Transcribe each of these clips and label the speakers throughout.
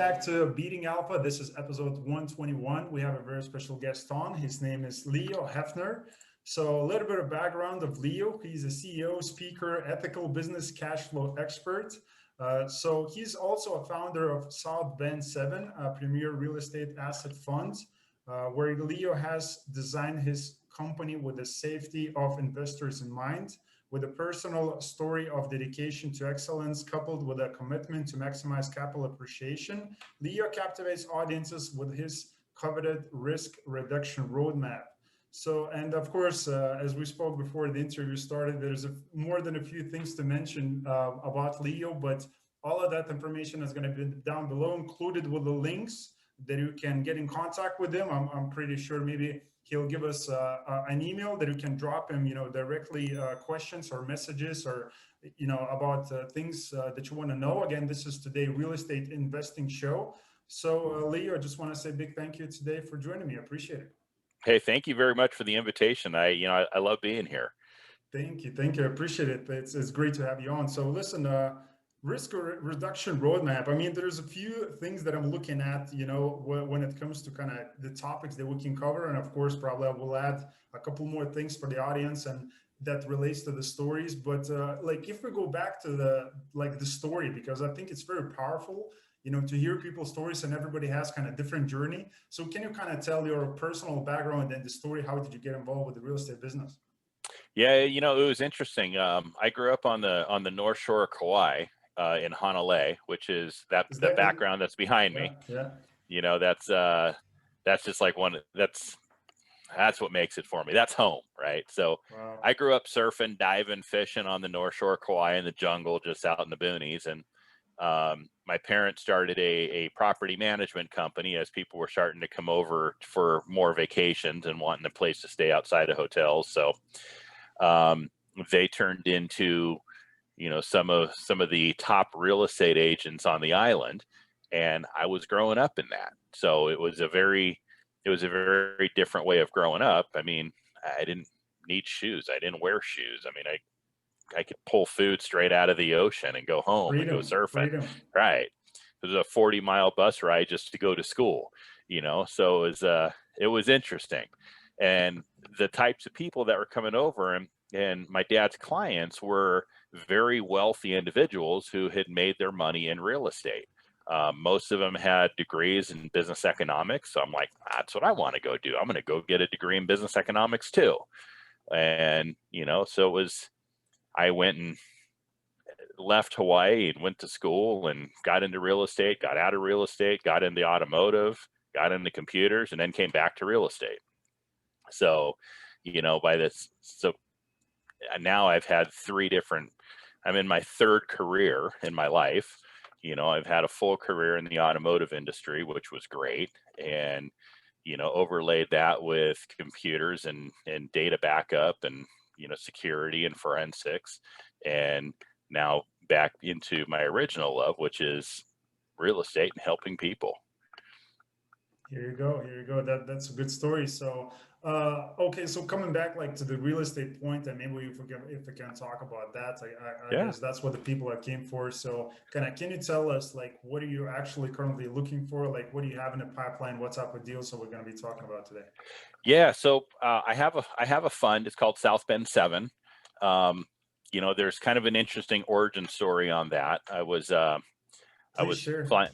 Speaker 1: back to Beating Alpha. This is episode 121. We have a very special guest on. His name is Leo Hefner. So a little bit of background of Leo. He's a CEO, speaker, ethical business cash flow expert. So he's also a founder of South Bend 7, a premier real estate asset fund, where Leo has designed his company with the safety of investors in mind, with a personal story of dedication to excellence coupled with a commitment to maximize capital appreciation. Leo captivates audiences with his coveted risk reduction roadmap. So, and of course, as we spoke before the interview started, there's more than a few things to mention about Leo, but all of that information is going to be down below, included with the links that you can get in contact with him. I'm pretty sure maybe he'll give us an email that you can drop him, directly questions or messages or, about things that you want to know. Again, this is today Real Estate Investing Show. So Leo, I just want to say a big thank you today for joining me. I appreciate it.
Speaker 2: Hey, thank you very much for the invitation. I love being here.
Speaker 1: Thank you. I appreciate it. It's great to have you on. So listen, risk reduction roadmap. I mean, there's a few things that I'm looking at, when it comes to kind of the topics that we can cover. And of course, probably I will add a couple more things for the audience and that relates to the stories. But if we go back to the story, because I think it's very powerful, to hear people's stories, and everybody has kind of different journey. So can you kind of tell your personal background and the story? How did you get involved with the real estate business?
Speaker 2: Yeah, it was interesting. I grew up on the North Shore of Kauai, in Honolulu, which is the background that's behind me.
Speaker 1: Yeah.
Speaker 2: That's just like that's what makes it for me. That's home, right? So
Speaker 1: Wow.
Speaker 2: I grew up surfing, diving, fishing on the North Shore of Kauai in the jungle, just out in the boonies. And my parents started a property management company as people were starting to come over for more vacations and wanting a place to stay outside of hotels. So they turned into some of the top real estate agents on the island, and I was growing up in that. So it was a very different way of growing up. I mean, I didn't need shoes. I didn't wear shoes. I mean, I could pull food straight out of the ocean and go home and go surfing. Right. It was a 40-mile bus ride just to go to school, so it was interesting. And the types of people that were coming over and my dad's clients were very wealthy individuals who had made their money in real estate. Most of them had degrees in business economics. So I'm like, that's what I want to go do. I'm going to go get a degree in business economics too. And, so I went and left Hawaii and went to school and got into real estate, got out of real estate, got into automotive, got into computers, and then came back to real estate. So, so now I've had I'm in my third career in my life. I've had a full career in the automotive industry, which was great. And, overlaid that with computers and data backup and, security and forensics. And now back into my original love, which is real estate and helping people.
Speaker 1: Here you go. That's a good story. So, okay. So coming back to the real estate point, and maybe if we can talk about that, I guess that's what the people that came for. So can you tell us what are you actually currently looking for? What do you have in the pipeline? What's up with deals? So we're going to be talking about today.
Speaker 2: Yeah. So I have a fund. It's called South Bend 7. There's kind of an interesting origin story on that. I was flying.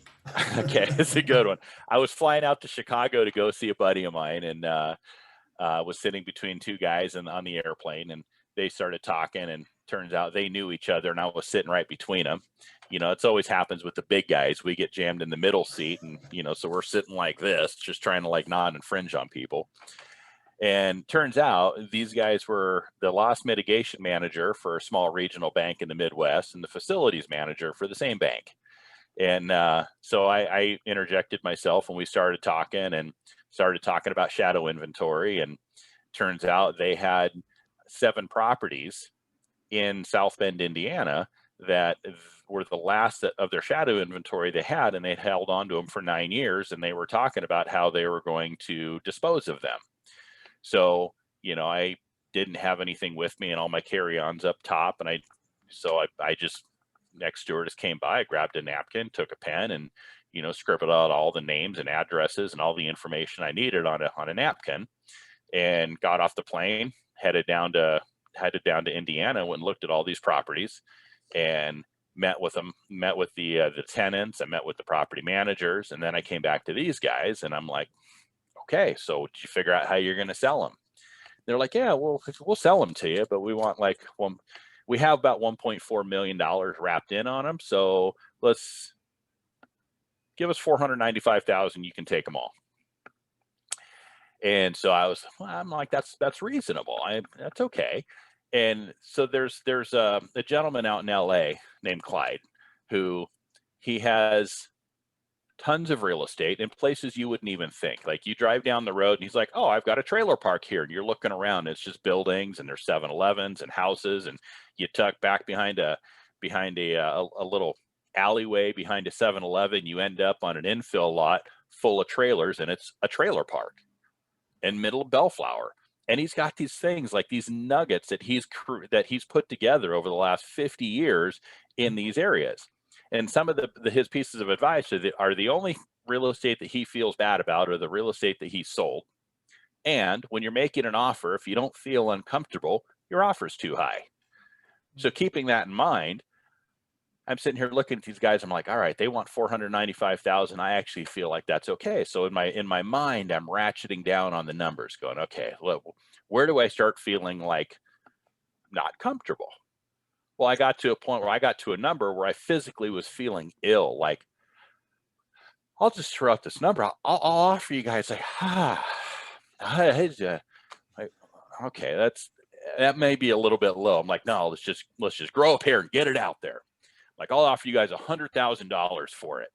Speaker 2: Okay, it's a good one. I was flying out to Chicago to go see a buddy of mine, and was sitting between two guys on the airplane, and they started talking, and turns out they knew each other, and I was sitting right between them. It's always happens with the big guys. We get jammed in the middle seat, and so we're sitting like this, just trying to nod and fringe on people. And turns out these guys were the loss mitigation manager for a small regional bank in the Midwest and the facilities manager for the same bank. And so I interjected myself, and we started talking about shadow inventory. And turns out they had 7 properties in South Bend, Indiana, that were the last of their shadow inventory they had, and they'd held on to them for 9 years, and they were talking about how they were going to dispose of them. So, I didn't have anything with me and all my carry-ons up top, and I just next stewardess came by, I grabbed a napkin, took a pen, and scribbled out all the names and addresses and all the information I needed on a napkin, and got off the plane, headed down to Indiana, went and looked at all these properties, and met with the tenants. I met with the property managers, and then I came back to these guys, and I'm like, okay, so did you figure out how you're going to sell them? They're like, yeah, well, we'll sell them to you, but we want we have about $1.4 million wrapped in on them, so let's give us $495,000. You can take them all. And so I'm like, that's reasonable. That's okay. And so there's a gentleman out in LA named Clyde, who he has tons of real estate in places you wouldn't even think. Like, you drive down the road and he's like, oh, I've got a trailer park here. And you're looking around, it's just buildings, and there's 7-Elevens and houses, and you tuck back behind a little alleyway behind a 7-Eleven, you end up on an infill lot full of trailers, and it's a trailer park in middle of Bellflower. And he's got these things, like these nuggets that he's put together over the last 50 years in these areas. And some of his pieces of advice are the only real estate that he feels bad about, or the real estate that he sold. And when you're making an offer, if you don't feel uncomfortable, your offer's too high. So keeping that in mind, I'm sitting here looking at these guys. I'm like, all right, they want $495,000. I actually feel like that's okay. So in my mind, I'm ratcheting down on the numbers, going, okay, well, where do I start feeling like not comfortable? Well, I got to a point where I got to a number where I physically was feeling ill. Like, I'll just throw out this number. I'll offer you guys like, okay, that may be a little bit low. I'm like, no, let's just grow up here and get it out there. Like, I'll offer you guys $100,000 for it.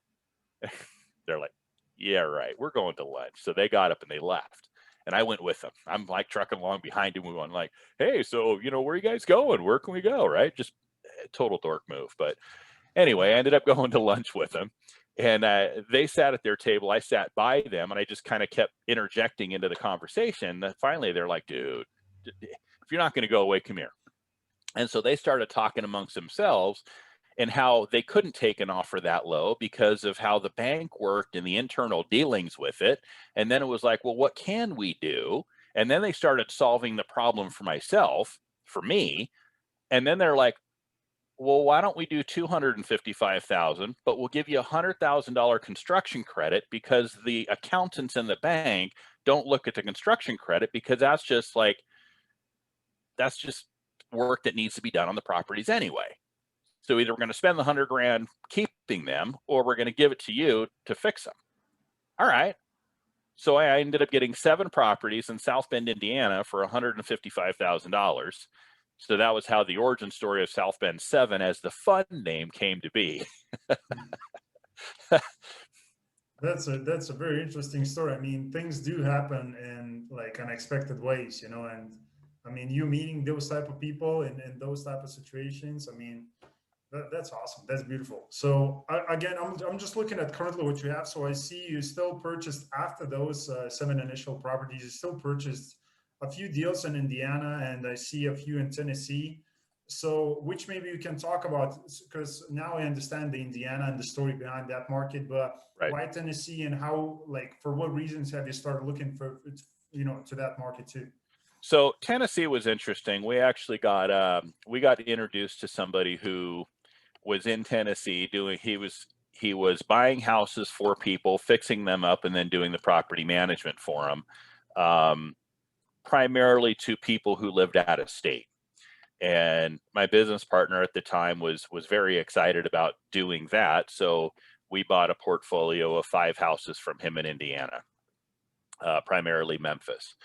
Speaker 2: They're like, yeah, right. We're going to lunch. So they got up and they left. And I went with them. I'm like trucking along behind him. We went like, hey, so, where are you guys going? Where can we go? Right? Just a total dork move. But anyway, I ended up going to lunch with them. And they sat at their table. I sat by them, and I just kind of kept interjecting into the conversation. Finally, they're like, dude, if you're not going to go away, come here. And so they started talking amongst themselves, and how they couldn't take an offer that low because of how the bank worked and the internal dealings with it. And then it was like, well, what can we do? And then they started solving the problem for me. And then they're like, well, why don't we do $255,000, but we'll give you a $100,000 construction credit, because the accountants in the bank don't look at the construction credit, because that's just work that needs to be done on the properties anyway. So either we're going to spend the $100,000 keeping them, or we're going to give it to you to fix them. All right. So I ended up getting 7 properties in South Bend, Indiana for $155,000. So that was how the origin story of South Bend 7 as the fun name came to be.
Speaker 1: That's a very interesting story. I mean, things do happen in like unexpected ways, and I mean, you meeting those type of people in those type of situations. I mean, that's awesome. That's beautiful. So again, I'm just looking at currently what you have. So I see you still purchased, after those 7 initial properties, you still purchased a few deals in Indiana, and I see a few in Tennessee. So which maybe you can talk about, because now I understand the Indiana and the story behind that market, but
Speaker 2: Right.
Speaker 1: why Tennessee, and how, like, for what reasons have you started looking for, to that market too?
Speaker 2: So Tennessee was interesting. We actually got introduced to somebody who was in Tennessee he was buying houses for people, fixing them up, and then doing the property management for them, primarily to people who lived out of state. And my business partner at the time was very excited about doing that. So we bought a portfolio of 5 houses from him in Indiana, primarily Memphis.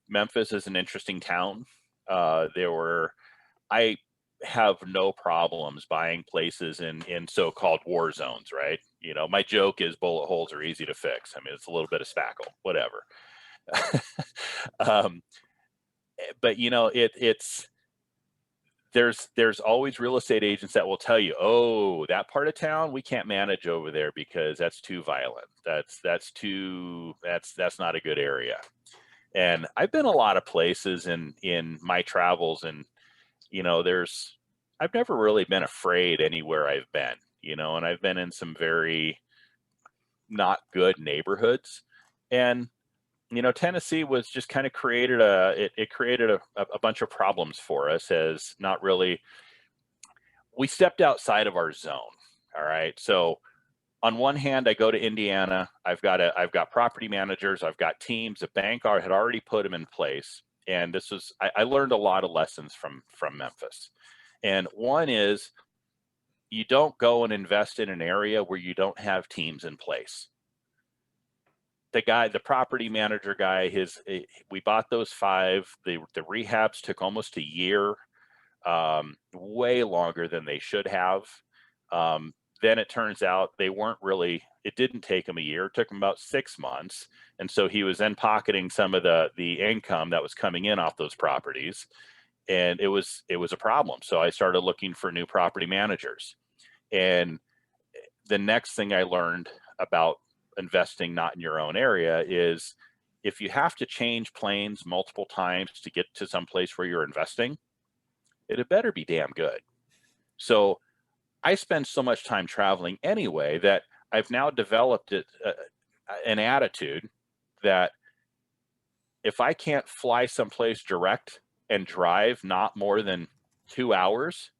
Speaker 2: Memphis is an interesting town. I have no problems buying places in so-called war zones, right? My joke is bullet holes are easy to fix. I mean, it's a little bit of spackle, whatever. But there's always real estate agents that will tell you, oh, that part of town we can't manage over there because that's too violent. That's not a good area. And I've been a lot of places in my travels, and I've never really been afraid anywhere I've been, and I've been in some very not good neighborhoods. And Tennessee was just kind of created it created a bunch of problems for us, as not really, we stepped outside of our zone. All right. So on one hand, I go to Indiana, I've got property managers, I've got teams, the bank had already put them in place. And I learned a lot of lessons from Memphis. And one is, you don't go and invest in an area where you don't have teams in place. The property manager guy, we bought those 5. The rehabs took almost a year, way longer than they should have. Then it turns out it didn't take him a year, it took him about 6 months. And so he was then pocketing some of the income that was coming in off those properties. And it was a problem. So I started looking for new property managers. And the next thing I learned about investing not in your own area is, if you have to change planes multiple times to get to some place where you're investing, it had better be damn good. So I spend so much time traveling anyway that I've now developed an attitude that if I can't fly someplace direct and drive not more than 2 hours,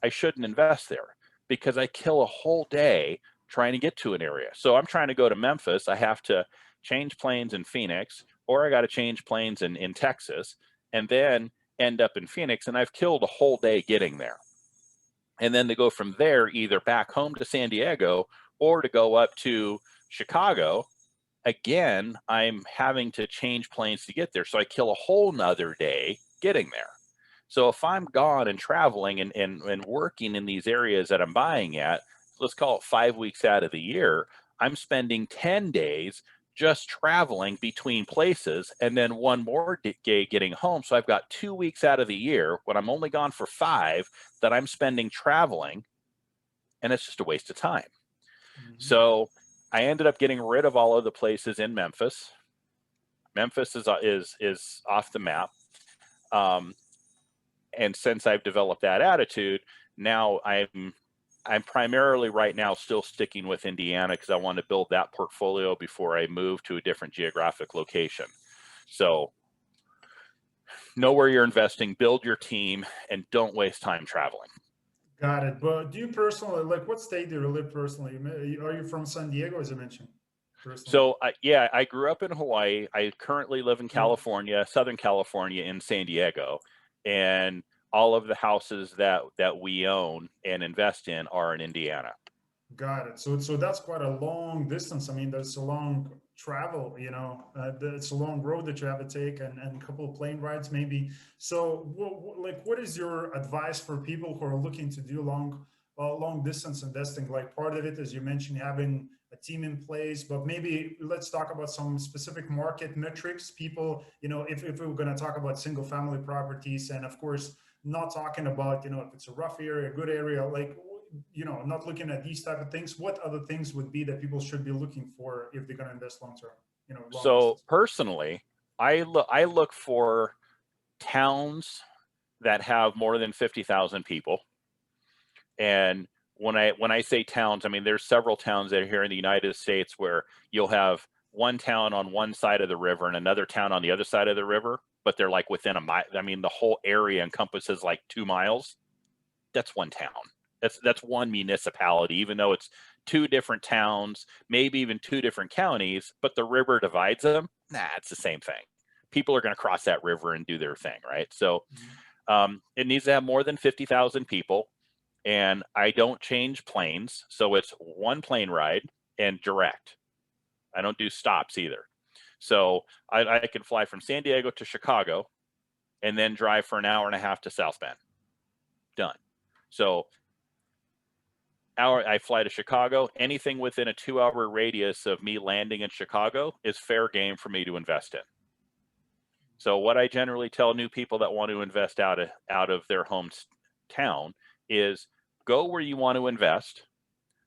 Speaker 2: I shouldn't invest there, because I kill a whole day trying to get to an area. So I'm trying to go to Memphis, I have to change planes in Phoenix, or I got to change planes in Texas, and then end up in Phoenix, and I've killed a whole day getting there. And then to go from there either back home to San Diego or to go up to Chicago, again, I'm having to change planes to get there. So I kill a whole nother day getting there. So if I'm gone and traveling and working in these areas that I'm buying at, let's call it 5 weeks out of the year, I'm spending 10 days just traveling between places, and then one more day getting home. So I've got 2 weeks out of the year when I'm only gone for 5 that I'm spending traveling, and it's just a waste of time. Mm-hmm. So I ended up getting rid of all of the places in Memphis. Memphis is off the map. And since I've developed that attitude, now I'm primarily right now still sticking with Indiana, because I want to build that portfolio before I move to a different geographic location. So know where you're investing, build your team, and don't waste time traveling.
Speaker 1: Got it. But do you personally, like, what state do you live personally? Are you from San Diego, as I mentioned? Personally?
Speaker 2: So yeah, I grew up in Hawaii. I currently live in California, Southern California, in San Diego. And all of the houses that we own and invest in are in Indiana.
Speaker 1: Got it. So that's quite a long distance. I mean, that's a long travel, it's a long road that you have to take, and a couple of plane rides maybe. So what is your advice for people who are looking to do long distance investing? Like, part of it, as you mentioned, having a team in place, but maybe let's talk about some specific market metrics. People, if we were going to talk about single family properties, and of course, not talking about, if it's a rough area, a good area, like, not looking at these type of things, what other things would be that people should be looking for if they're going to invest long term?
Speaker 2: So distance? Personally, I look for towns that have more than 50,000 people. And when I say towns, I mean, there's several towns that are here in the United States where you'll have one town on one side of the river and another town on the other side of the river, but they're like within a mile. I mean, the whole area encompasses like 2 miles. That's one town. That's one municipality, even though it's 2 different towns, maybe even 2 different counties, but the river divides them. Nah, it's the same thing. People are going to cross that river and do their thing, right? So it needs to have more than 50,000 people. And I don't change planes. So it's one plane ride and direct. I don't do stops either. So I can fly from San Diego to Chicago and then drive for an hour and a half to South Bend. Done. So I fly to Chicago. Anything within a 2-hour radius of me landing in Chicago is fair game for me to invest in. So what I generally tell new people that want to invest out of their hometown is, go where you want to invest,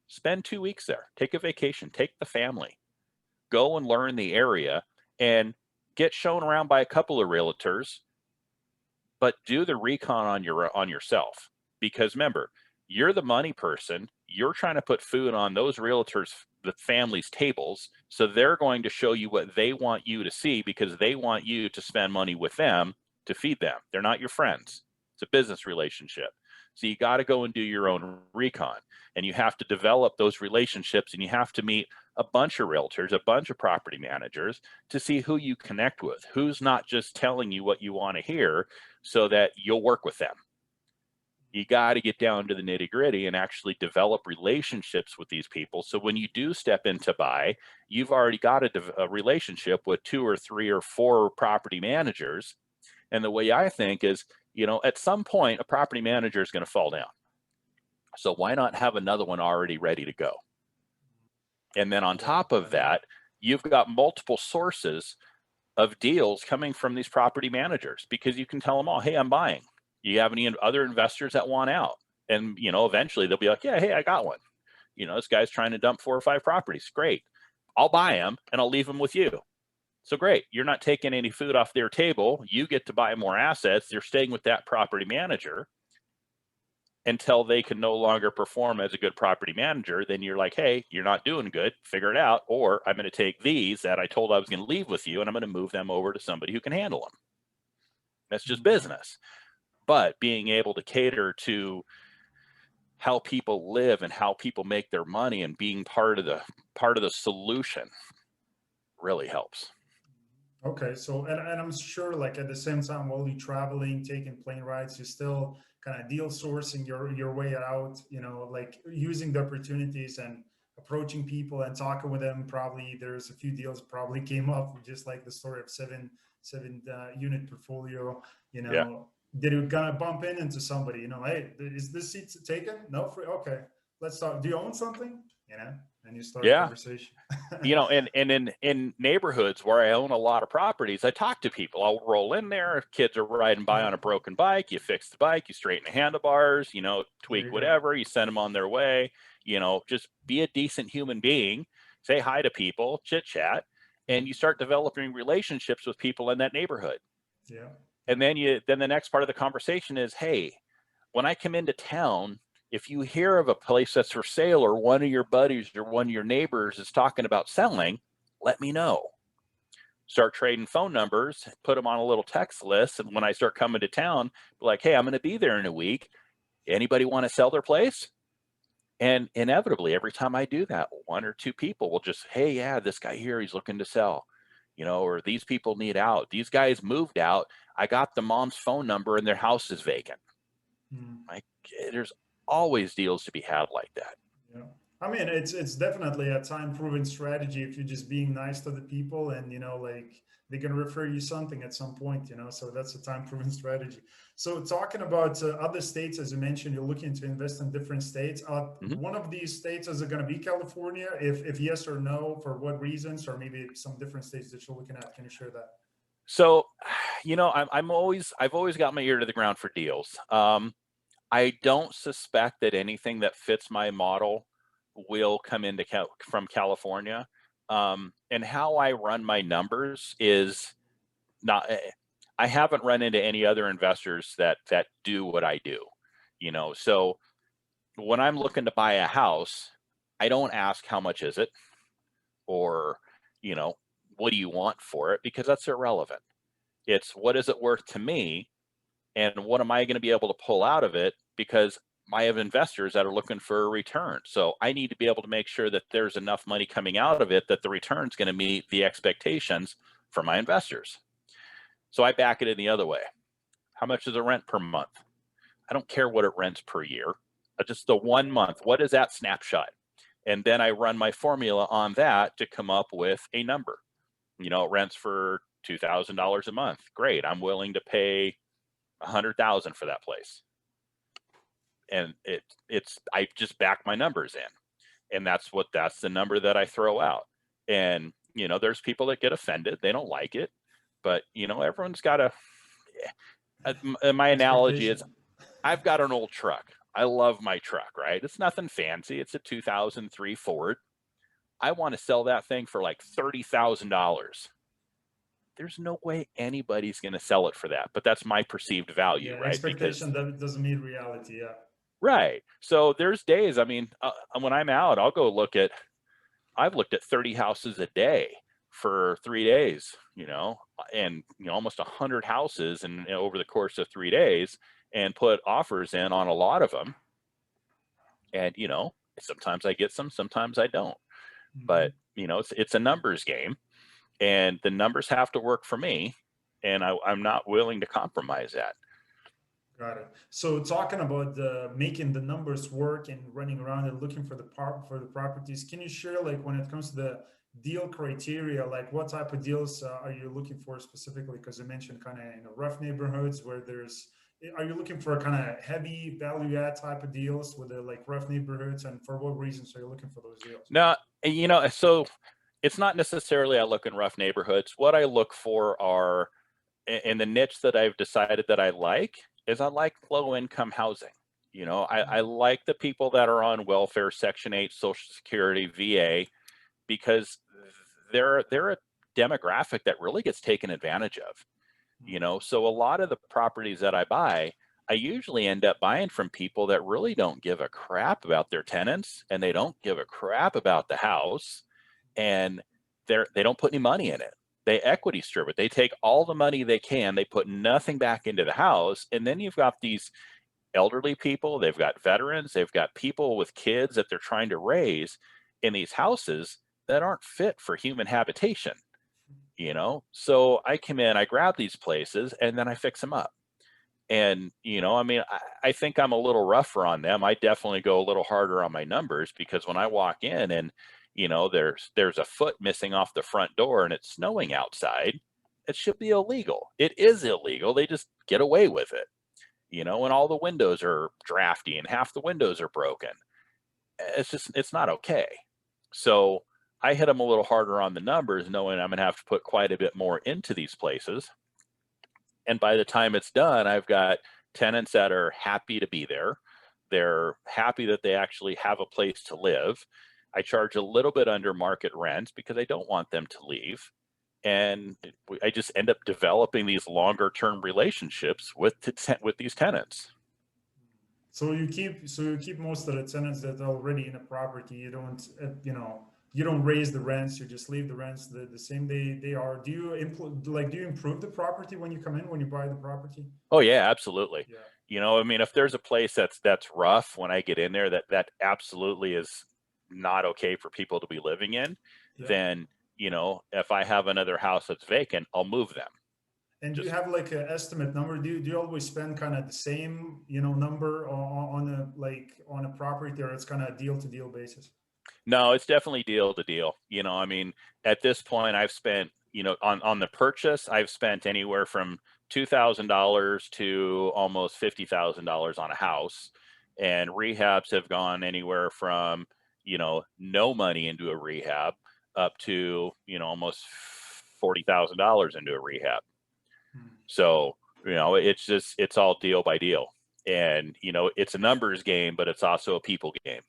Speaker 2: spend 2 weeks there, take a vacation, take the family, go and learn the area, and get shown around by a couple of realtors, but do the recon on yourself. Because remember, you're the money person, you're trying to put food on those realtors, the families' tables. So they're going to show you what they want you to see because they want you to spend money with them to feed them. They're not your friends. It's a business relationship. So you got to go and do your own recon, and you have to develop those relationships, and you have to meet a bunch of realtors, a bunch of property managers to see who you connect with, who's not just telling you what you want to hear so that you'll work with them. You got to get down to the nitty gritty and actually develop relationships with these people. So when you do step in to buy, you've already got a relationship with 2 or 3 or 4 property managers. And the way I think is, at some point, a property manager is going to fall down. So why not have another one already ready to go? And then on top of that, you've got multiple sources of deals coming from these property managers, because you can tell them all, hey, I'm buying. You have any other investors that want out? And, eventually they'll be like, yeah, hey, I got one. This guy's trying to dump 4 or 5 properties. Great. I'll buy them and I'll leave them with you. So great. You're not taking any food off their table. You get to buy more assets. They're staying with that property manager until they can no longer perform as a good property manager. Then you're like, hey, you're not doing good. Figure it out. Or I'm going to take these that I told I was going to leave with you, and I'm going to move them over to somebody who can handle them. That's just business. But being able to cater to how people live and how people make their money and being part of the solution really helps.
Speaker 1: Okay, so and I'm sure, like, at the same time, while you're traveling, taking plane rides, you're still kind of deal sourcing your way out, like using the opportunities and approaching people and talking with them. Probably there's a few deals probably came up, just like the story of seven unit portfolio.
Speaker 2: Yeah.
Speaker 1: Did you gonna bump into somebody? Hey, is this seat taken? No, free. Okay, let's talk. Do you own something? And you start a
Speaker 2: Yeah.
Speaker 1: conversation.
Speaker 2: And in neighborhoods where I own a lot of properties, I talk to people. I'll roll in there. If kids are riding by on a broken bike, you fix the bike, you straighten the handlebars, tweak whatever, you send them on their way. Just be a decent human being, say hi to people, chit chat, and you start developing relationships with people in that neighborhood.
Speaker 1: Yeah.
Speaker 2: And then the next part of the conversation is, hey, when I come into town, if you hear of a place that's for sale, or one of your buddies or one of your neighbors is talking about selling, let me know. Start trading phone numbers, put them on a little text list. And when I start coming to town, be like, hey, I'm going to be there in a week. Anybody want to sell their place? And inevitably, every time I do that, 1 or 2 people will just, hey, yeah, this guy here, he's looking to sell, or these people need out. These guys moved out. I got the mom's phone number and their house is vacant. Like, there's always deals to be had like that.
Speaker 1: Yeah. I mean, it's definitely a time-proven strategy if you're just being nice to the people, and like, they're gonna refer you something at some point, so that's a time-proven strategy. So talking about other states, as you mentioned, you're looking to invest in different states. One of these states, is it going to be California? If yes or no, for what reasons? Or maybe some different states that you're looking at. Can you share that?
Speaker 2: So, I've always got my ear to the ground for deals. I don't suspect that anything that fits my model will come into from California. And how I run my numbers is not. I haven't run into any other investors that do what I do. So when I'm looking to buy a house, I don't ask how much is it, or what do you want for it, because that's irrelevant. It's what is it worth to me, and what am I going to be able to pull out of it, because I have investors that are looking for a return. So I need to be able to make sure that there's enough money coming out of it that the return is going to meet the expectations for my investors. So I back it in the other way. How much is the rent per month? I don't care what it rents per year. Just the 1 month. What is that snapshot? And then I run my formula on that to come up with a number. It rents for $2,000 a month. Great. I'm willing to pay $100,000 for that place. And I just back my numbers in, and that's the number that I throw out. And there's people that get offended, they don't like it, but everyone's got my analogy is, I've got an old truck. I love my truck, right? It's nothing fancy. It's a 2003 Ford. I want to sell that thing for like $30,000. There's no way anybody's going to sell it for that, but that's my perceived value, right?
Speaker 1: Expectation that doesn't meet reality. Yeah.
Speaker 2: Right. So there's days, I mean, when I'm out, I've looked at 30 houses a day for 3 days, and almost 100 houses and over the course of 3 days, and put offers in on a lot of them. And sometimes I get some, sometimes I don't. But it's a numbers game, and the numbers have to work for me, and I'm not willing to compromise that.
Speaker 1: Got it. So talking about making the numbers work and running around and looking for the properties, can you share, like, when it comes to the deal criteria, like what type of deals are you looking for specifically? Because you mentioned kind of rough neighborhoods where are you looking for kind of heavy value add type of deals with the like rough neighborhoods, and for what reasons are you looking for those deals?
Speaker 2: No, so it's not necessarily I look in rough neighborhoods. What I look for are in the niche that I've decided that I like low income housing. I like the people that are on welfare, Section 8, Social Security, VA, because they're a demographic that really gets taken advantage of. So a lot of the properties that I buy, I usually end up buying from people that really don't give a crap about their tenants, and they don't give a crap about the house, and they don't put any money in it. They equity strip it. They take all the money they can, they put nothing back into the house, and then you've got these elderly people, they've got veterans, they've got people with kids that they're trying to raise in these houses that aren't fit for human habitation. So I come in, I grab these places, and then I fix them up. And I mean, I think I'm a little rougher on them. I definitely go a little harder on my numbers, because when I walk in and there's a foot missing off the front door and it's snowing outside, it should be illegal. It is illegal. They just get away with it. And all the windows are drafty and half the windows are broken. It's not okay. So I hit them a little harder on the numbers, knowing I'm going to have to put quite a bit more into these places. And by the time it's done, I've got tenants that are happy to be there. They're happy that they actually have a place to live. I charge a little bit under market rent because I don't want them to leave. And I just end up developing these longer term relationships with these tenants.
Speaker 1: So you keep most of the tenants that are already in a property. You don't you don't raise the rents. You just leave the rents the same they are. Do you improve the property when you come in, when you buy the property?
Speaker 2: Oh yeah, absolutely.
Speaker 1: Yeah.
Speaker 2: I mean, if there's a place that's rough when I get in there, that absolutely is not okay for people to be living in,
Speaker 1: Yeah.
Speaker 2: then if I have another house that's vacant, I'll move them.
Speaker 1: And do you
Speaker 2: Just
Speaker 1: have like an estimate number? Do you always spend kind of the same, number on a property, or it's kind of deal to deal basis?
Speaker 2: No, it's definitely deal to deal. I mean, at this point, I've spent, on the purchase, I've spent anywhere from $2,000 to almost $50,000 on a house, and rehabs have gone anywhere from, no money into a rehab up to, almost $40,000 into a rehab.
Speaker 1: Hmm.
Speaker 2: So, it's all deal by deal, and it's a numbers game, but it's also a people game.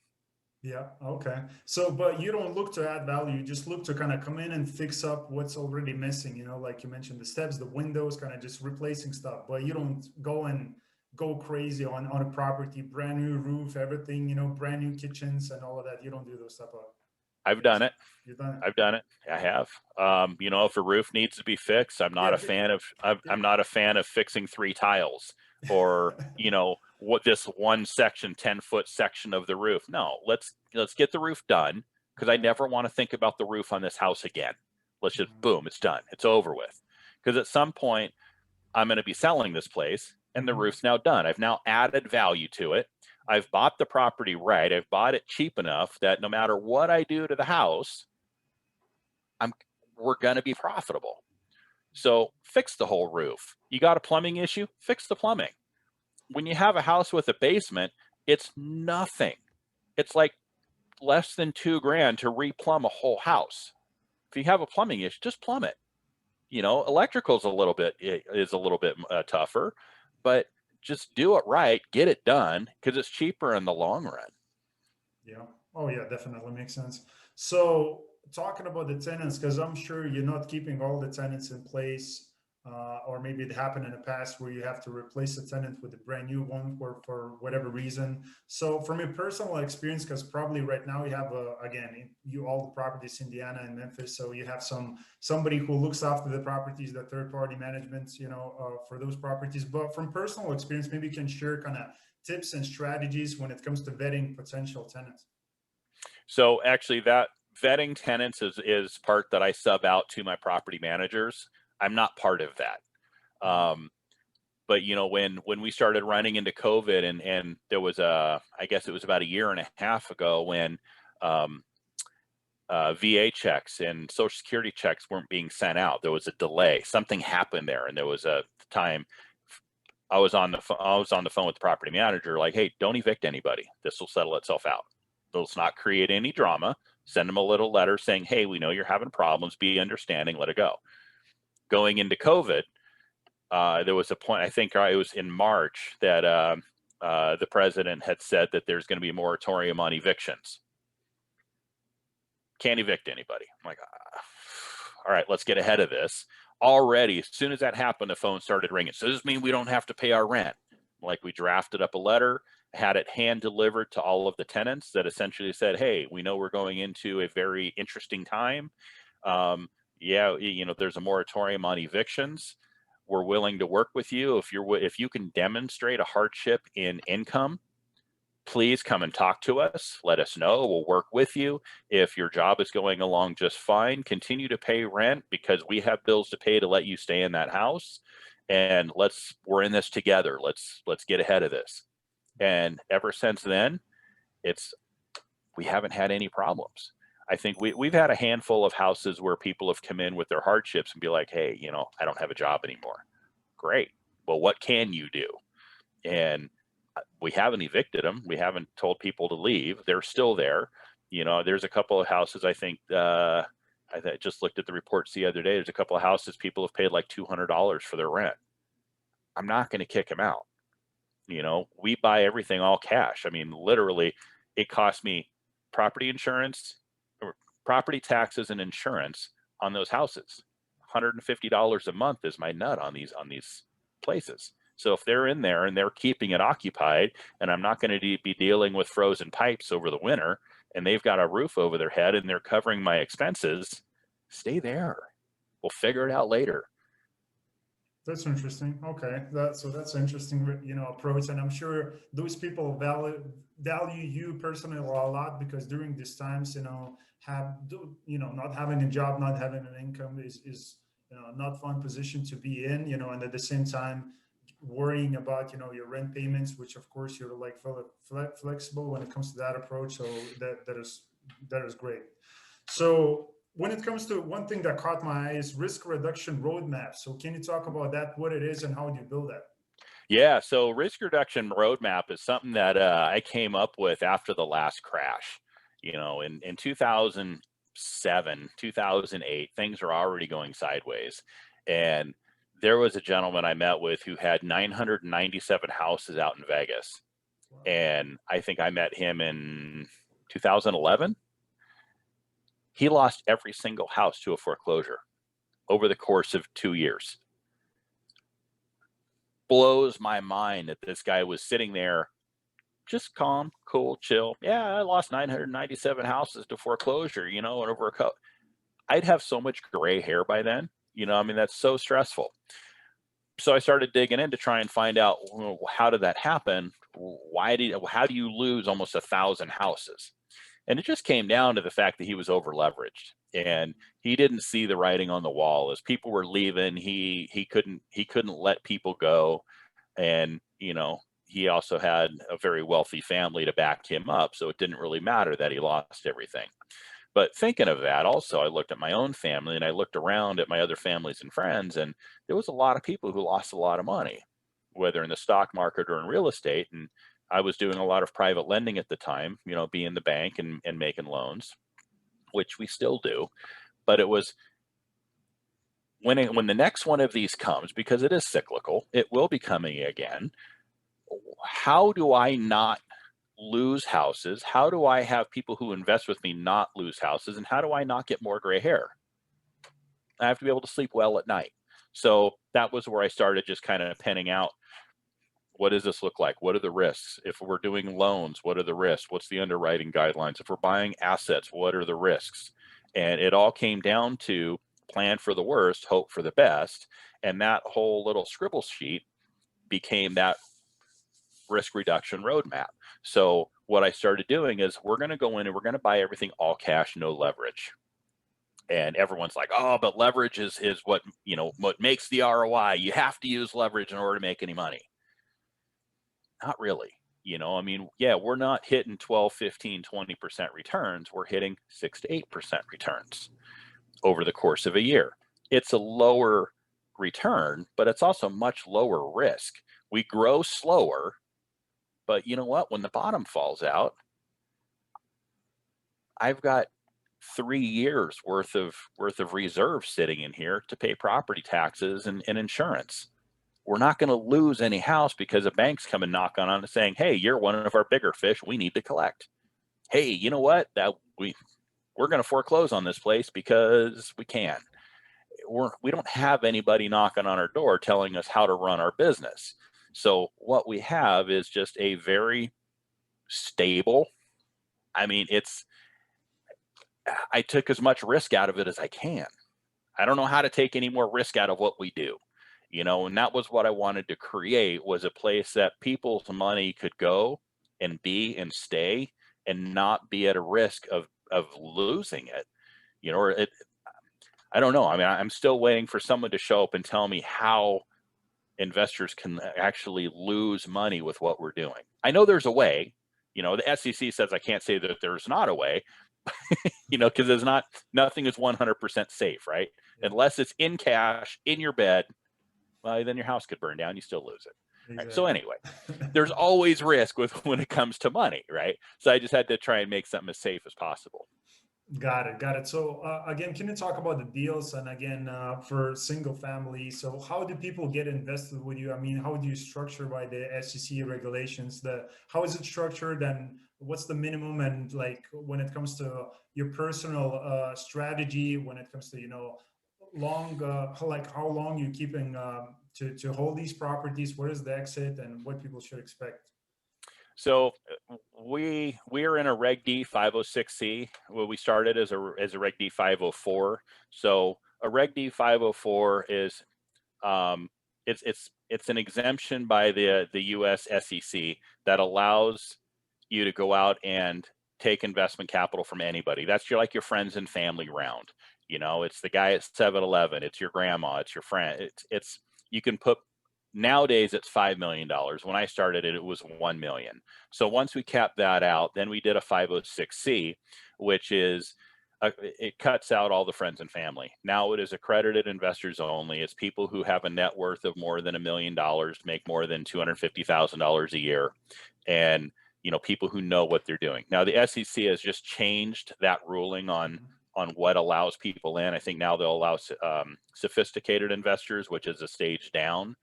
Speaker 1: Yeah, okay. So, but you don't look to add value, you just look to kind of come in and fix up what's already missing, like you mentioned, the steps, the windows, kind of just replacing stuff. But you don't go crazy on a property, brand new roof, everything, brand new kitchens and all of that. You don't do those type of
Speaker 2: I've done
Speaker 1: things.
Speaker 2: it.
Speaker 1: You've done it.
Speaker 2: I've done it. I have. If a roof needs to be fixed, I'm not
Speaker 1: Yeah,
Speaker 2: a fan of.
Speaker 1: yeah.
Speaker 2: I'm not a fan of fixing 3 tiles, or what this one section, 10-foot section of the roof. No, let's get the roof done, because I
Speaker 1: Okay.
Speaker 2: never want to think about the roof on this house again. Let's just
Speaker 1: Mhm.
Speaker 2: boom, it's done. It's over with. Because at some point, I'm going to be selling this place, and the
Speaker 1: Mhm.
Speaker 2: roof's now done. I've now added value to it. I've bought the property right. I've bought it cheap enough that no matter what I do to the house, I'm we're going to be profitable. So fix the whole roof. You got a plumbing issue? Fix the plumbing. When you have a house with a basement, it's nothing. It's like less than $2,000 to replumb a whole house. If you have a plumbing issue, just plumb it. Electrical's a little bit tougher, but just do it right, get it done, because it's cheaper in the long run.
Speaker 1: Yeah. Oh, yeah, definitely makes sense. So, talking about the tenants, because I'm sure you're not keeping all the tenants in place or maybe it happened in the past where you have to replace a tenant with a brand new one for whatever reason. So from your personal experience, because probably right now you have again, you all the properties in Indiana and Memphis, so you have somebody who looks after the properties, the third party management, for those properties. But from personal experience, maybe you can share kind of tips and strategies when it comes to vetting potential tenants.
Speaker 2: So actually, that vetting tenants is part that I sub out to my property managers. I'm not part of that. But when we started running into COVID, and there was I guess it was about a year and a half ago when VA checks and Social Security checks weren't being sent out. There was a delay. Something happened there, and there was a time I was on the phone with the property manager, like, hey, don't evict anybody. This will settle itself out. Let's not create any drama. Send them a little letter saying, hey, we know you're having problems. Be understanding. Let it go. Going into COVID, there was a point, I think it was in March, that the president had said that there's going to be a moratorium on evictions. Can't evict anybody. I'm like, all right, let's get ahead of this. Already, as soon as that happened, the phone started ringing. So does this mean we don't have to pay our rent? Like, we drafted up a letter, had it hand delivered to all of the tenants that essentially said, hey, we know we're going into a very interesting time. There's a moratorium on evictions. We're willing to work with you. If you can demonstrate a hardship in income, please come and talk to us. Let us know. We'll work with you. If your job is going along just fine, continue to pay rent because we have bills to pay to let you stay in that house. And we're in this together. Let's get ahead of this. And ever since then, we haven't had any problems. I think we've had a handful of houses where people have come in with their hardships and be like, hey, I don't have a job anymore. Great. Well, what can you do? And we haven't evicted them. We haven't told people to leave. They're still there. There's a couple of houses, I think, I just looked at the reports the other day. There's a couple of houses people have paid like $200 for their rent. I'm not going to kick them out. We buy everything all cash. I mean, literally, it cost me property insurance, or property taxes and insurance on those houses. $150 a month is my nut on these places. So if they're in there and they're keeping it occupied, and I'm not going to be dealing with frozen pipes over the winter, and they've got a roof over their head and they're covering my expenses, stay there. We'll figure it out later.
Speaker 1: That's interesting. Okay, that's interesting, approach, and I'm sure those people value you personally a lot because during these times, not having a job, not having an income is not fun position to be in, and at the same time worrying about your rent payments, which of course you're like flexible when it comes to that approach. So that is great. So when it comes to one thing that caught my eye is risk reduction roadmap. So can you talk about that, what it is and how do you build that?
Speaker 2: Yeah, so risk reduction roadmap is something that I came up with after the last crash. In 2007, 2008, things were already going sideways. And there was a gentleman I met with who had 997 houses out in Vegas. Wow. And I think I met him in 2011. He lost every single house to a foreclosure over the course of 2 years. Blows my mind that this guy was sitting there just calm, cool, chill. Yeah, I lost 997 houses to foreclosure, and over I'd have so much gray hair by then. That's so stressful. So I started digging in to try and find out, how did that happen? How do you lose almost 1,000 houses? And it just came down to the fact that he was over leveraged and he didn't see the writing on the wall. As people were leaving, he couldn't let people go. And, he also had a very wealthy family to back him up. So it didn't really matter that he lost everything. But thinking of that, also, I looked at my own family and I looked around at my other families and friends, and there was a lot of people who lost a lot of money, whether in the stock market or in real estate. And I was doing a lot of private lending at the time, being the bank and making loans, which we still do. But it was when the next one of these comes, because it is cyclical, it will be coming again. How do I not lose houses? How do I have people who invest with me not lose houses? And how do I not get more gray hair? I have to be able to sleep well at night. So that was where I started just kind of penning out, what does this look like? What are the risks? If we're doing loans, what are the risks? What's the underwriting guidelines? If we're buying assets, what are the risks? And it all came down to plan for the worst, hope for the best. And that whole little scribble sheet became that risk reduction roadmap. So what I started doing is, we're going to go in and we're going to buy everything all cash, no leverage. And everyone's like, oh, but leverage is what, what makes the ROI. You have to use leverage in order to make any money. Not really. I mean, yeah, we're not hitting 12, 15, 20% returns. We're hitting 6 to 8% returns over the course of a year. It's a lower return, but it's also much lower risk. We grow slower, but you know what? When the bottom falls out, I've got 3 years worth of reserves sitting in here to pay property taxes and insurance. We're not going to lose any house because a bank's coming knocking on it saying, hey, you're one of our bigger fish. We need to collect. Hey, you know what? We're going to foreclose on this place because we can. We don't have anybody knocking on our door telling us how to run our business. So what we have is just a very stable. I mean, I took as much risk out of it as I can. I don't know how to take any more risk out of what we do. And that was what I wanted to create, was a place that people's money could go and be and stay and not be at a risk of losing it, or I don't know. I mean, I'm still waiting for someone to show up and tell me how investors can actually lose money with what we're doing. I know there's a way. The SEC says I can't say that there's not a way, because nothing is 100% safe, right? Yeah. Unless it's in cash, in your bed, well, then your house could burn down. You still lose it. Exactly. Right? So anyway, there's always risk when it comes to money, right? So I just had to try and make something as safe as possible.
Speaker 1: Got it. So again, can you talk about the deals? And again, for single family, so how do people get invested with you? I mean, how do you structure by the SEC regulations? How is it structured, and what's the minimum? And like when it comes to your personal strategy, when it comes to long, like how long you keeping to hold these properties? What is the exit, and what people should expect?
Speaker 2: So we are in a Reg D 506C. Well, we started as a Reg D 504. So a Reg D 504 is it's an exemption by the U.S. SEC that allows you to go out and take investment capital from anybody. That's like your friends and family round. It's the guy at 7-Eleven. It's your grandma. It's your friend. It's you can put. Nowadays, it's $5 million. When I started it was $1 million. So once we capped that out, then we did a 506C, which is it cuts out all the friends and family. Now it is accredited investors only. It's people who have a net worth of more than $1 million, make more than $250,000 a year, and people who know what they're doing. Now the SEC has just changed that ruling on what allows people in. I think now they'll allow sophisticated investors, which is a stage down.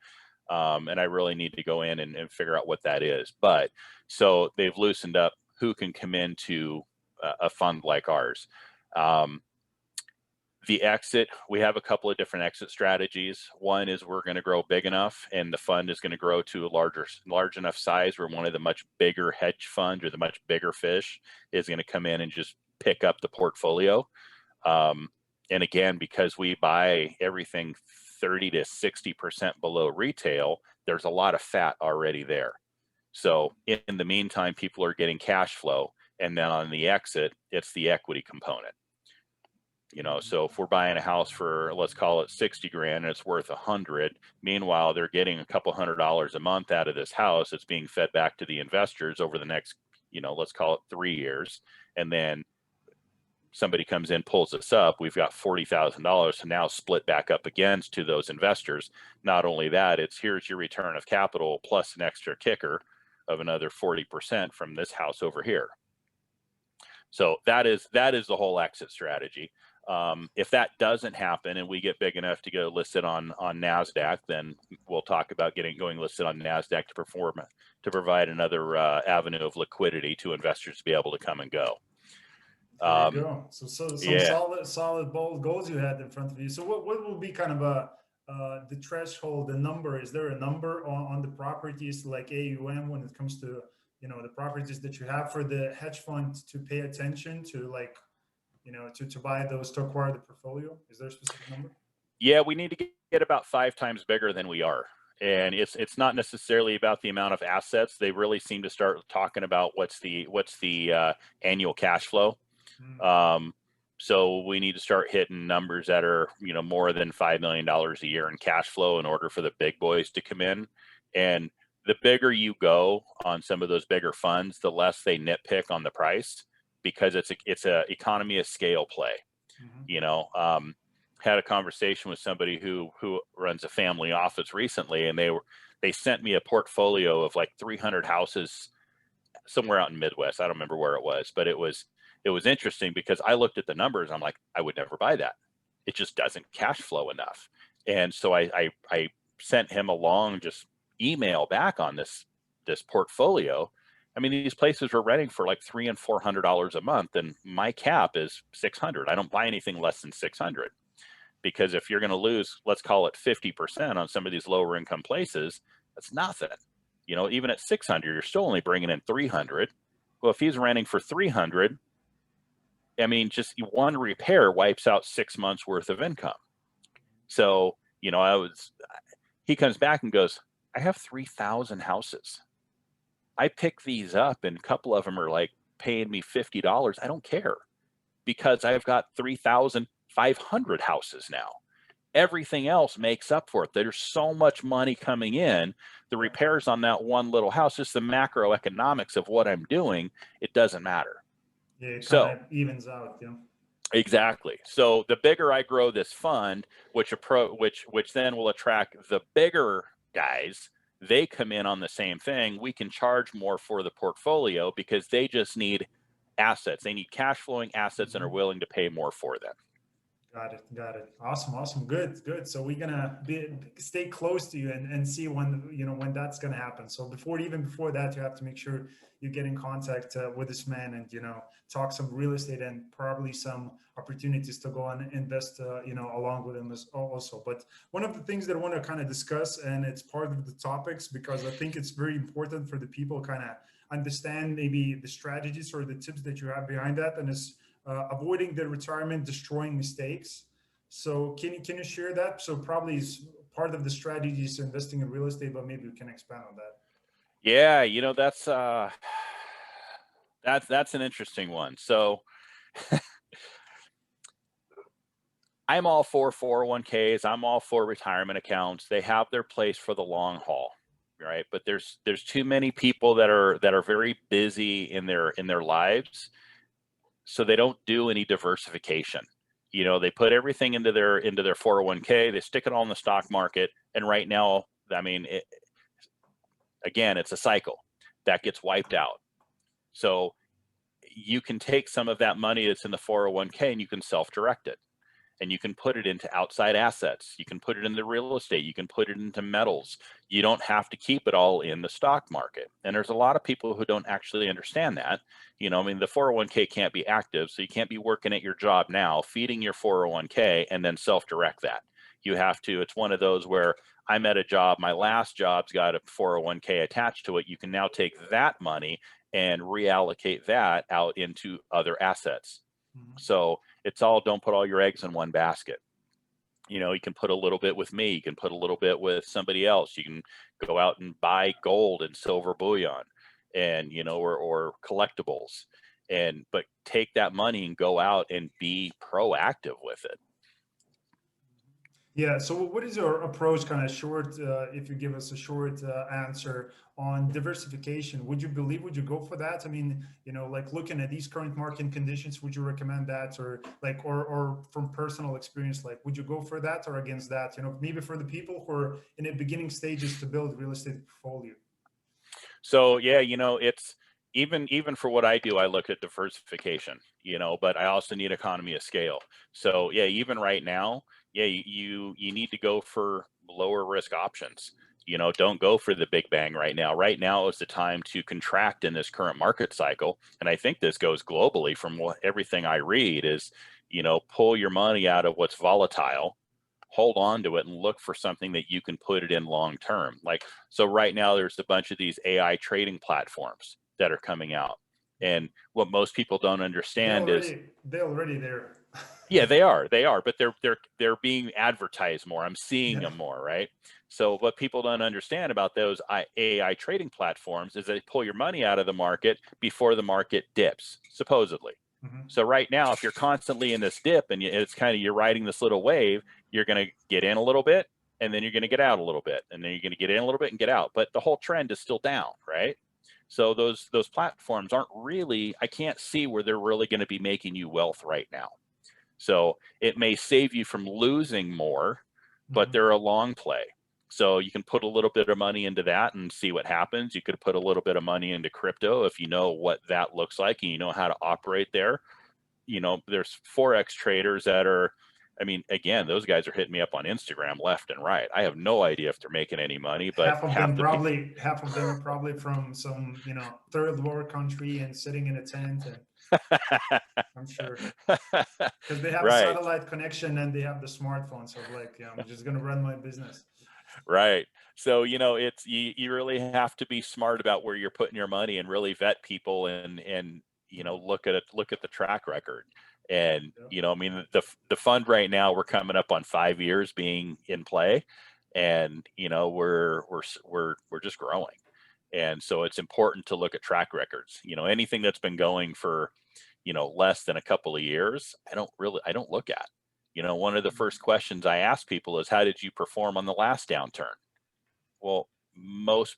Speaker 2: And I really need to go in and figure out what that is. But so they've loosened up who can come into a fund like ours. The exit, we have a couple of different exit strategies. One is we're going to grow big enough, and the fund is going to grow to a large enough size where one of the much bigger hedge funds or the much bigger fish is going to come in and just pick up the portfolio. And again, because we buy everything 30 to 60% below retail, there's a lot of fat already there. So in the meantime, people are getting cash flow. And then on the exit, it's the equity component. So if we're buying a house for, let's call it 60 grand and it's worth 100, meanwhile, they're getting a couple $100 a month out of this house. It's being fed back to the investors over the next, let's call it 3 years. And then somebody comes in, pulls us up, we've got $40,000 to now split back up against to those investors. Not only that, it's here's your return of capital plus an extra kicker of another 40% from this house over here. So that is the whole exit strategy. If that doesn't happen and we get big enough to go listed on NASDAQ, then we'll talk about going listed on NASDAQ to provide another avenue of liquidity to investors to be able to come and go.
Speaker 1: There you go. So some solid bold goals you had in front of you. So what will be kind of the threshold, the number, is there a number on the properties like AUM when it comes to, the properties that you have for the hedge fund to pay attention to, like, to buy those, to acquire the portfolio? Is there a specific number?
Speaker 2: Yeah, we need to get about 5 times bigger than we are. And it's not necessarily about the amount of assets. They really seem to start talking about what's the annual cash flow. So we need to start hitting numbers that are, more than $5 million a year in cash flow in order for the big boys to come in. And the bigger you go on some of those bigger funds, the less they nitpick on the price, because it's a economy of scale play. Had a conversation with somebody who runs a family office recently, and they sent me a portfolio of like 300 houses somewhere out in Midwest. I don't remember where it was, but it was interesting because I looked at the numbers. I'm like, I would never buy that. It just doesn't cash flow enough. And so I sent him a long just email back on this portfolio. I mean, these places were renting for like $300 and $400 a month, and my cap is 600. I don't buy anything less than 600, because if you're going to lose, let's call it 50% on some of these lower income places, that's nothing. Even at 600, you're still only bringing in 300. Well, if he's renting for 300, I mean, just one repair wipes out 6 months worth of income. So, he comes back and goes, I have 3,000 houses. I pick these up, and a couple of them are like paying me $50. I don't care, because I've got 3,500 houses now. Everything else makes up for it. There's so much money coming in. The repairs on that one little house, just the macroeconomics of what I'm doing, it doesn't matter.
Speaker 1: Yeah, it kind of evens out.
Speaker 2: Exactly. So the bigger I grow this fund, which then will attract the bigger guys, they come in on the same thing. We can charge more for the portfolio because they just need assets. They need cash flowing assets and are willing to pay more for them.
Speaker 1: Got it. Awesome. Good. So we're gonna stay close to you and see when that's gonna happen. So even before that, you have to make sure you get in contact with this man and talk some real estate and probably some opportunities to go and invest along with him also. But one of the things that I want to kind of discuss, and it's part of the topics because I think it's very important for the people kind of understand maybe the strategies or the tips that you have behind that, and it's avoiding the retirement destroying mistakes. So can you share that? So probably is part of the strategy is investing in real estate, but maybe we can expand on that.
Speaker 2: Yeah, that's an interesting one. So I'm all for 401ks. I'm all for retirement accounts. They have their place for the long haul, right? But there's too many people that are very busy in their lives, so they don't do any diversification. They put everything into their 401k. They stick it all in the stock market, and right now, I mean, again, it's a cycle that gets wiped out. So you can take some of that money that's in the 401k and you can self-direct it, and you can put it into outside assets. You can put it into real estate. You can put it into metals. You don't have to keep it all in the stock market. And there's a lot of people who don't actually understand that. The 401k can't be active, so you can't be working at your job now, feeding your 401k, and then self-direct that. You have to, it's one of those where I'm at a job, my last job's got a 401k attached to it. You can now take that money and reallocate that out into other assets. So it's all, don't put all your eggs in one basket. You can put a little bit with me, you can put a little bit with somebody else. You can go out and buy gold and silver bullion and, or collectibles, but take that money and go out and be proactive with it.
Speaker 1: Yeah. So what is your approach, kind of short, if you give us a short answer on diversification, would you go for that? I mean, like looking at these current market conditions, would you recommend that, or like, or from personal experience, like, would you go for that or against that? Maybe for the people who are in the beginning stages to build real estate portfolio.
Speaker 2: So yeah, it's even for what I do, I look at diversification, but I also need economy of scale. So yeah, even right now, yeah, you need to go for lower risk options. Don't go for the big bang right now. Right now is the time to contract in this current market cycle. And I think this goes globally from everything I read is, pull your money out of what's volatile, hold on to it and look for something that you can put it in long term. Like, so right now there's a bunch of these AI trading platforms that are coming out. And what most people don't understand is
Speaker 1: they're already there.
Speaker 2: yeah, they are, but they're being advertised more. I'm seeing them more, right? So what people don't understand about those AI trading platforms is they pull your money out of the market before the market dips, supposedly. So right now, if you're constantly in this dip and it's kind of, you're riding this little wave, you're going to get in a little bit and then you're going to get out a little bit and then you're going to get in a little bit and get out. But the whole trend is still down, right? So those platforms aren't really, I can't see where they're really going to be making you wealth right now. So it may save you from losing more, but they're a long play. So you can put a little bit of money into that and see what happens. You could put a little bit of money into crypto if you know what that looks like and you know how to operate there. You know, there's Forex traders that are, I mean, again, those guys are hitting me up on Instagram left and right. I have no idea if they're making any money, but
Speaker 1: half of them are probably from some, you know, third world country and sitting in a tent, and I'm sure because they have a
Speaker 2: right.
Speaker 1: satellite connection and they have the smartphone. So like, yeah, I'm just gonna run my business.
Speaker 2: Right. So, you know, it's, you really have to be smart about where you're putting your money and really vet people and, you know, look at the track record. And, you know, I mean, the fund right now, we're coming up on 5 years being in play, and, you know, we're just growing. And so it's important to look at track records. You know, anything that's been going for, you know, less than a couple of years, I don't look at. You know, one of the first questions I ask people is, how did you perform on the last downturn? Well, most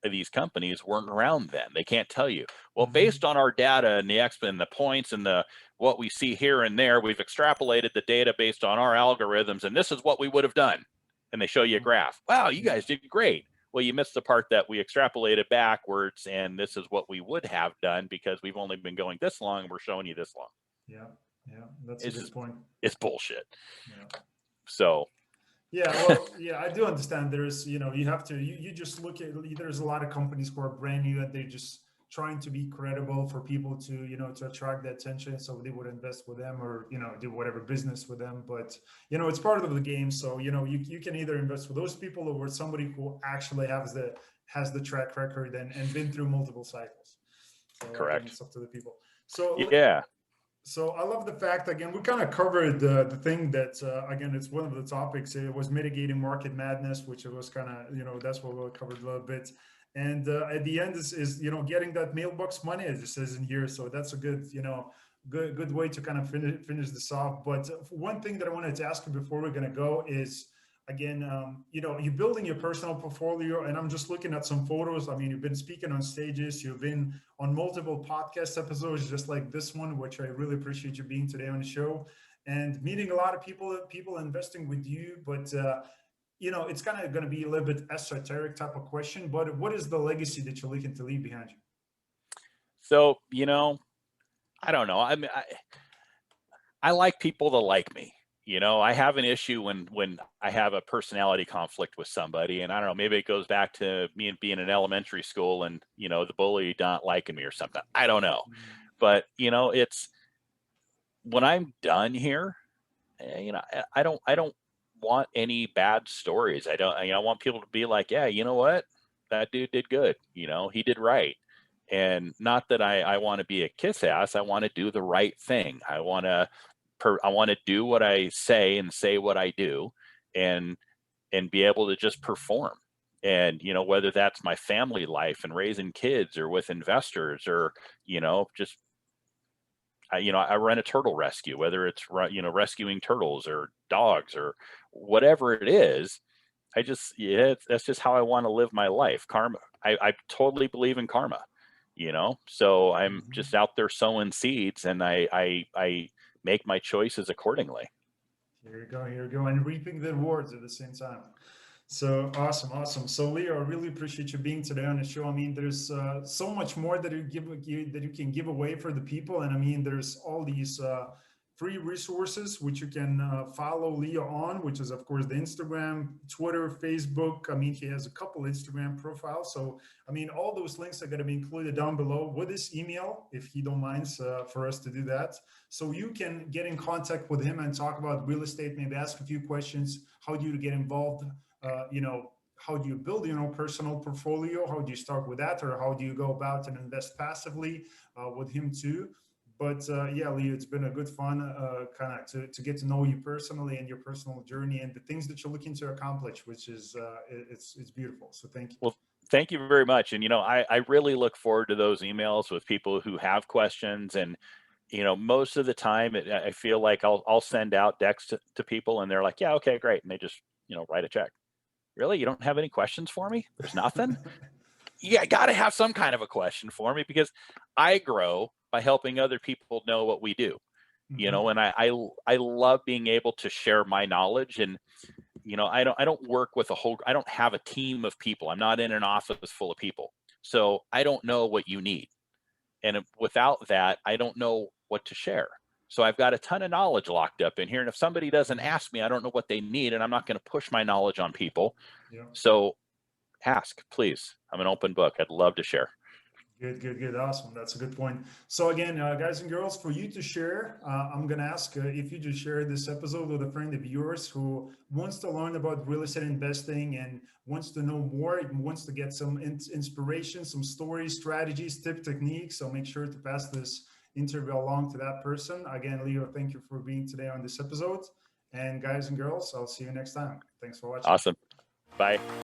Speaker 2: of these companies weren't around then. They can't tell you. Well, based on our data and the points and the what we see here and there, we've extrapolated the data based on our algorithms, and this is what we would have done. And they show you a graph. Wow, you guys did great. Well, you missed the part that we extrapolated backwards, and this is what we would have done because we've only been going this long, and we're showing you this long.
Speaker 1: Yeah, that's a good point.
Speaker 2: It's bullshit.
Speaker 1: Yeah.
Speaker 2: So.
Speaker 1: Yeah, well, yeah, I do understand. There's, you know, you have to, you just look at, there's a lot of companies who are brand new and they're just trying to be credible for people to, you know, to attract the attention. So they would invest with them or, you know, do whatever business with them. But, you know, it's part of the game. So, you know, you can either invest with those people or with somebody who actually has the track record and been through multiple cycles. So,
Speaker 2: correct.
Speaker 1: Again, it's up to the people. So,
Speaker 2: yeah.
Speaker 1: So I love the fact, again, we kind of covered the thing that, again, it's one of the topics. It was mitigating market madness, which it was kind of, you know, that's what we covered a little bit. And at the end is, you know, getting that mailbox money, as it says in here. So that's a good, you know, good way to kind of finish this off. But one thing that I wanted to ask you before we're going to go is, again, you know, you're building your personal portfolio, and I'm just looking at some photos. I mean, you've been speaking on stages, you've been on multiple podcast episodes, just like this one, which I really appreciate you being today on the show and meeting a lot of people investing with you. But, you know, it's kind of going to be a little bit esoteric type of question, but what is the legacy that you're looking to leave behind you?
Speaker 2: So, you know, I don't know. I mean, I like people to like me. You know, I have an issue when I have a personality conflict with somebody, and I don't know, maybe it goes back to me being in elementary school and, you know, the bully not liking me or something. I don't know. But, you know, it's when I'm done here, you know, I don't want any bad stories. I don't, you know, I want people to be like, yeah, you know what? That dude did good. You know, he did right. And not that I want to be a kiss ass. I want to do the right thing. I want to do what I say and say what I do, and be able to just perform. And, you know, whether that's my family life and raising kids or with investors or, you know, just, you know, I run a turtle rescue, whether it's, you know, rescuing turtles or dogs or whatever it is. That's just how I want to live my life. Karma. I totally believe in karma, you know, so I'm just out there sowing seeds, and I make my choices accordingly.
Speaker 1: Here you go, and reaping the rewards at the same time. So awesome. So Leo, I really appreciate you being today on the show. I mean, there's so much more that you can give away for the people, and I mean, there's all these free resources, which you can follow Leo on, which is, of course, the Instagram, Twitter, Facebook. I mean, he has a couple Instagram profiles. So, I mean, all those links are going to be included down below with his email, if he don't mind for us to do that. So you can get in contact with him and talk about real estate, maybe ask a few questions. How do you get involved? How do you build, personal portfolio? How do you start with that? Or how do you go about and invest passively with him too? But yeah, Leo, it's been a good fun kind of to get to know you personally and your personal journey and the things that you're looking to accomplish, which is it's beautiful. So thank you.
Speaker 2: Well, thank you very much. And, I really look forward to those emails with people who have questions. And, most of the time I feel like I'll send out decks to people and they're like, yeah, okay, great. And they just, write a check. Really? You don't have any questions for me? There's nothing? Yeah, got to have some kind of a question for me, because I grow by helping other people know what we do, and I love being able to share my knowledge. And, I don't work with I don't have a team of people. I'm not in an office full of people. So I don't know what you need. And without that, I don't know what to share. So I've got a ton of knowledge locked up in here. And if somebody doesn't ask me, I don't know what they need, and I'm not going to push my knowledge on people.
Speaker 1: Yeah.
Speaker 2: So ask, please. I'm an open book. I'd love to share.
Speaker 1: Good. Awesome. That's a good point. So again, guys and girls, for you to share, I'm going to ask if you just share this episode with a friend of yours who wants to learn about real estate investing and wants to know more, wants to get some inspiration, some stories, strategies, techniques. So make sure to pass this interview along to that person. Again, Leo, thank you for being today on this episode. And guys and girls, I'll see you next time. Thanks for watching.
Speaker 2: Awesome. Bye.